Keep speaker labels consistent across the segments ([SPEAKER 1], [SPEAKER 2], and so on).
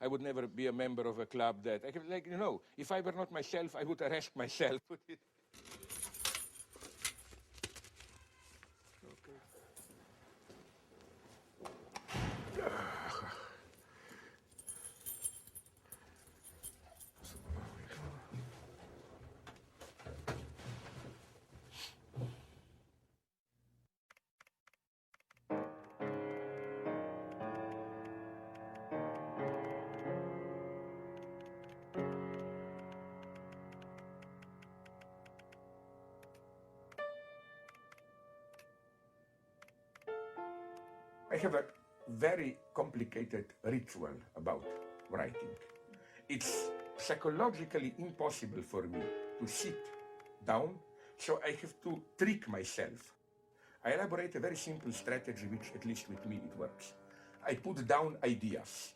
[SPEAKER 1] I would never be a member of a club that, like, you know, if I were not myself, I would arrest myself. I have a very complicated ritual about writing. It's psychologically impossible for me to sit down, so I have to trick myself. I elaborate a very simple strategy, which at least with me it works. I put down ideas,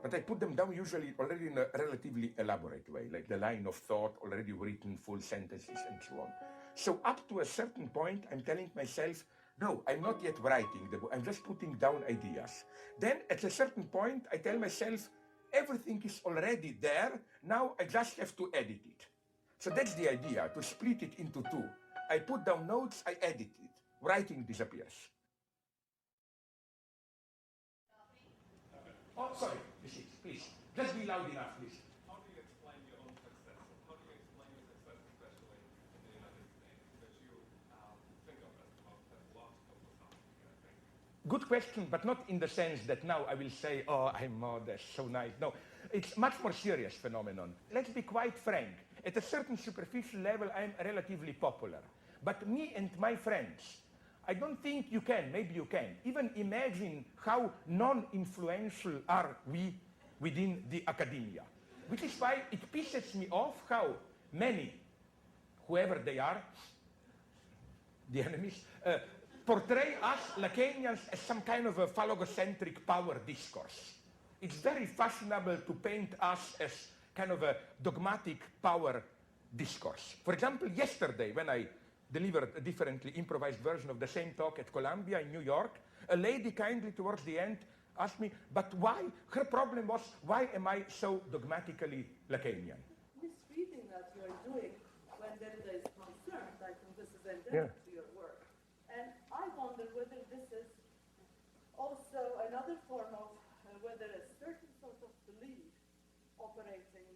[SPEAKER 1] but I put them down usually already in a relatively elaborate way, like the line of thought, already written, full sentences, and so on. So up to a certain point, I'm telling myself, no, I'm not yet writing the book, I'm just putting down ideas. Then at a certain point, I tell myself, everything is already there, now I just have to edit it. So that's the idea, to split it into two. I put down notes, I edit it. Writing disappears. Oh, sorry, please. Just be loud enough, please.
[SPEAKER 2] How do you explain your own success? How do you explain your success, especially in the United States, that you think of as the most pathological or something, I think?
[SPEAKER 1] Good question, but not in the sense that now I will say, oh, I'm modest, so nice. No, it's much more serious phenomenon. Let's be quite frank. At a certain superficial level, I'm relatively popular. But me and my friends, I don't think you can, maybe you can, even imagine how non-influential are we within the academia. Which is why it pisses me off how many, whoever they are, the enemies, portray us Lacanians as some kind of a phallogocentric power discourse. It's very fashionable to paint us as kind of a dogmatic power discourse. For example, yesterday when I delivered a differently improvised version of the same talk at Columbia in New York, a lady kindly towards the end asked me, but why? Her problem was, why am I so dogmatically Lacanian?
[SPEAKER 3] Misreading that you're doing when Derrida is concerned, I think this is endemic to your work. And I wonder whether this is also another form of, whether a certain sort of belief operating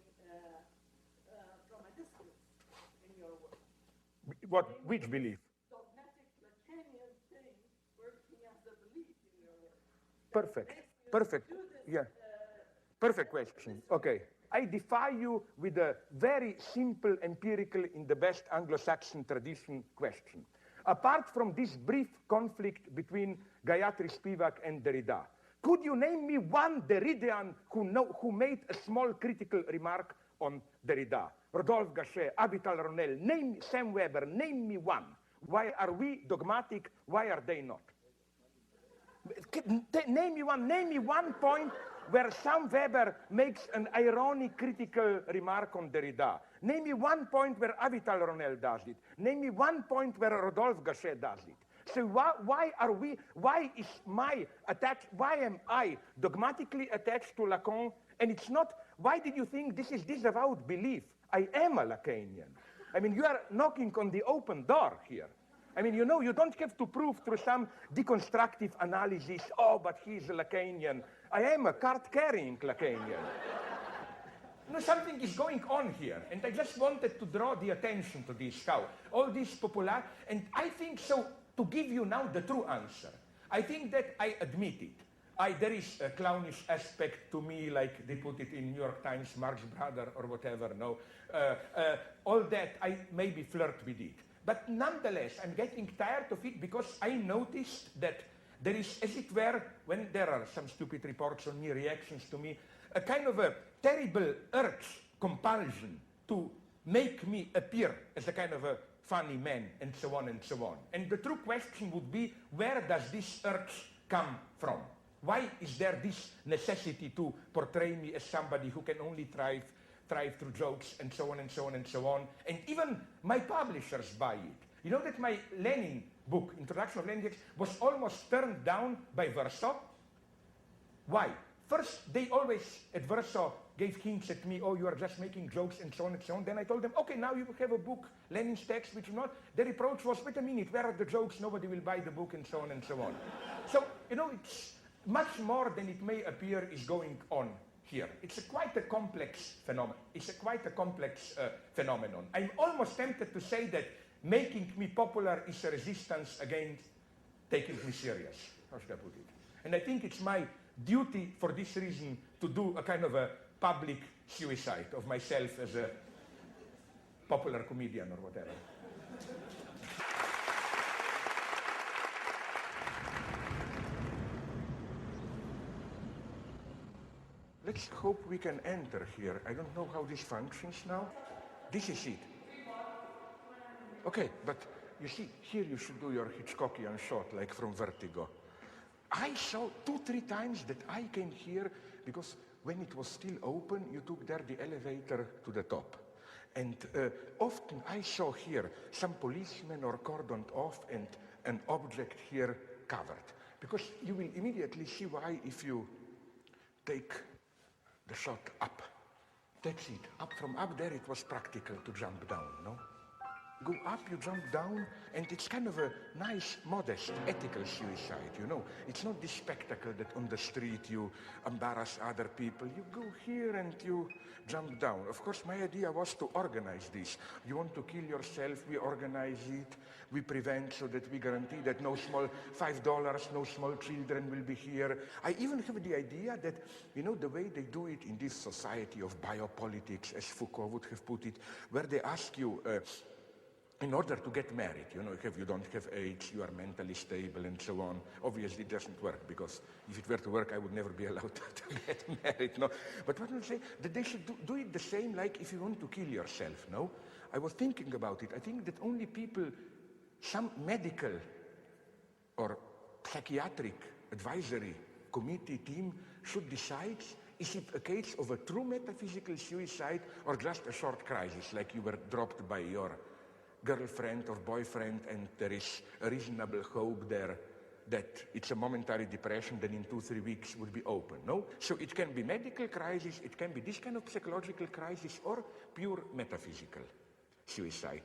[SPEAKER 3] from a distance in your work.
[SPEAKER 1] Which belief?
[SPEAKER 3] Dogmatic Lacanian thing working as a belief in your work.
[SPEAKER 1] Perfect. Yeah. Perfect question. Okay. I defy you with a very simple, empirical, in the best Anglo-Saxon tradition question. Apart from this brief conflict between Gayatri Spivak and Derrida, could you name me one Derridean who made a small critical remark on Derrida? Rodolphe Gachet, Avital Ronel, name Sam Weber, name me one. Why are we dogmatic? Why are they not? Name me one point where Sam Weber makes an ironic critical remark on Derrida. Name me one point where Avital Ronel does it. Name me one point where Rodolphe Gachet does it. So why am I dogmatically attached to Lacan? And it's not, why did you think this is disavowed belief? I am a Lacanian. I mean, you are knocking on the open door here. I mean, you know, you don't have to prove through some deconstructive analysis, oh, but he's a Lacanian. I am a card-carrying Lacanian. No, something is going on here, and I just wanted to draw the attention to this, how all this popular, and I think so, to give you now the true answer, I think that I admit it. There is a clownish aspect to me, like they put it in New York Times, Marx Brother, or whatever, no. All that, I maybe flirt with it. But nonetheless, I'm getting tired of it because I noticed that there is, as it were, when there are some stupid reports on me, reactions to me, a kind of a terrible urge, compulsion to make me appear as a kind of a funny man, and so on and so on. And the true question would be, where does this urge come from? Why is there this necessity to portray me as somebody who can only thrive through jokes, and so on and so on and so on? And even my publishers buy it. You know that my Lenin book, Introduction of Lenin, was almost turned down by Verso? Why? first, they always, at Warsaw, gave hints at me, oh, you are just making jokes and so on and so on. Then I told them, okay, now you have a book, Lenin's text, which is not. Their approach was, wait a minute, where are the jokes? Nobody will buy the book, and so on and so on. So, you know, it's much more than it may appear is going on here. It's quite a complex phenomenon. It's quite a complex phenomenon. I'm almost tempted to say that making me popular is a resistance against taking me serious. How should I put it? And I think it's my duty for this reason to do a kind of a public suicide of myself as a popular comedian or whatever. Let's hope we can enter here. I don't know how this functions now. This is it. Okay, but you see, here you should do your Hitchcockian shot, like from Vertigo. I saw 2-3 times that I came here because when it was still open, you took there the elevator to the top. And often I saw here some policemen or cordoned off and an object here covered. Because you will immediately see why if you take the shot up. That's it. Up from up there, it was practical to jump down, no? Go up, you jump down, and it's kind of a nice, modest, ethical suicide, you know. It's not this spectacle that on the street you embarrass other people. You go here and you jump down. Of course, my idea was to organize this. You want to kill yourself, we organize it, we prevent so that we guarantee that no small $5, no small children will be here. I even have the idea that, you know, the way they do it in this society of biopolitics, as Foucault would have put it, where they ask you, in order to get married, you know, if you don't have age, you are mentally stable and so on. Obviously it doesn't work, because if it were to work, I would never be allowed to get married, no? But what I would say, that they should do it the same like if you want to kill yourself, no? I was thinking about it. I think that only people, some medical or psychiatric advisory committee team should decide, is it a case of a true metaphysical suicide or just a short crisis, like you were dropped by your girlfriend or boyfriend and there is a reasonable hope there that it's a momentary depression, then in 2-3 weeks would be open, no? So it can be medical crisis, it can be this kind of psychological crisis or pure metaphysical suicide.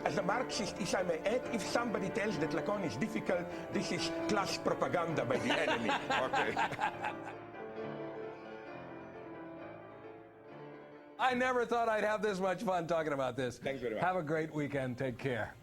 [SPEAKER 1] As a Marxist, if I may add, if somebody tells that Lacan is difficult, this is class propaganda by the enemy. Okay.
[SPEAKER 4] I never thought I'd have this much fun talking about this.
[SPEAKER 1] Thanks very much.
[SPEAKER 4] Have a great weekend. Take care.